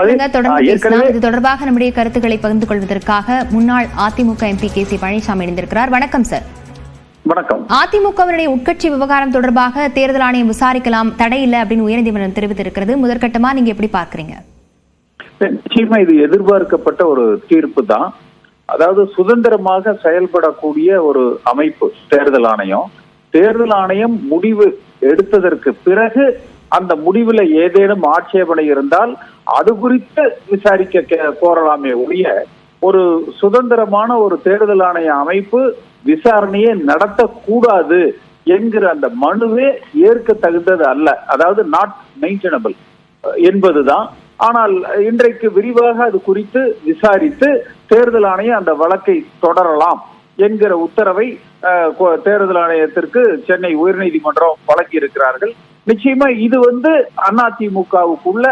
தொடர்ந்து பேசலாம். இது தொடர்பாக நம்முடைய கருத்துக்களை பகிர்ந்து கொள்வதற்காக முன்னாள் அதிமுக எம்பி கே.சி. பழனிசாமி இணைந்திருக்கிறார். வணக்கம் சார். வணக்கம். அதிமுகவினுடைய உட்கட்சி விவகாரம் தொடர்பாக தேர்தல் ஆணையம் விசாரிக்கலாம், தடை இல்லை அப்படின்னு உயர்நீதிமன்றம் தெரிவித்திருக்கிறது. முதற்கட்டமா நீங்க எப்படி பார்க்கறீங்க? நிச்சயமா இது எதிர்பார்க்கப்பட்ட ஒரு தீர்ப்பு தான். அதாவது சுதந்திரமாக செயல்படக்கூடிய ஒரு அமைப்பு தேர்தல் ஆணையம். தேர்தல் ஆணையம் முடிவு எடுத்ததற்கு பிறகு அந்த முடிவுல ஏதேனும் ஆட்சேபனை இருந்தால் அது குறித்து விசாரிக்க கோரலாமே ஒழிய ஒரு சுதந்திரமான ஒரு தேர்தல் ஆணைய அமைப்பு விசாரணையை நடத்தக்கூடாது என்கிற அந்த மனுவே ஏற்க தகுந்தது அல்ல. அதாவது நாட் மெயின்டெனபிள் என்பதுதான். ஆனால் இன்றைக்கு விரிவாக அது குறித்து விசாரித்து தேர்தல் ஆணையம் அந்த வழக்கை தொடரலாம் என்கிற உத்தரவை தேர்தல் ஆணையத்திற்கு சென்னை உயர்நீதிமன்றம் வழங்கி இருக்கிறார்கள். நிச்சயமா இது அதிமுகவுக்குள்ள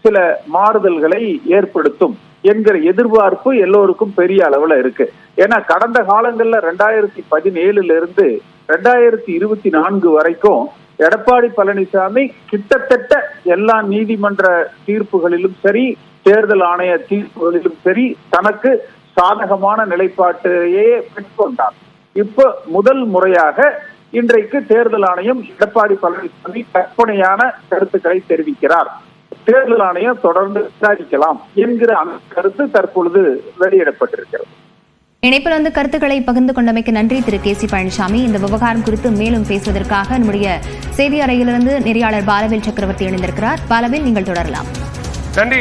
சில மாறுதல்களை ஏற்படுத்தும் என்கிற எதிர்பார்ப்பு எல்லோருக்கும் பெரிய அளவுல இருக்கு. ஏன்னா கடந்த காலங்கள்ல 2017 இருந்து 2024 வரைக்கும் எடப்பாடி பழனிசாமி கிட்டத்தட்ட எல்லா நீதிமன்ற தீர்ப்புகளிலும் சரி, தேர்தல் ஆணைய தீர்ப்புகளிலும் சரி, தனக்கு சாதகமான நிலைப்பாட்டையே பெற்றுக்கொண்டார். இப்ப முதல் முறையாக இன்றைக்கு தேர்தல் ஆணையம் எடப்பாடி பழனிசாமி கற்பனையான கருத்துக்களை தெரிவிக்கிறார். தேர்தல் ஆணையம் தொடர்ந்து விசாரிக்கலாம் என்கிற அந்த கருத்து தற்பொழுது வெளியிடப்பட்டிருக்கிறது. இணைப்பில் கருத்துக்களை பகிர்ந்து கொண்டமைக்கு நன்றி திரு கே.சி. பழனிசாமி. இந்த விவகாரம் குறித்து மேலும் பேசுவதற்காக நம்முடைய செய்தி அறையிலிருந்து நெறியாளர் பாலவேல் சக்கரவர்த்தி இணைந்திருக்கிறார். பாலவேல், நீங்கள் தொடரலாம்.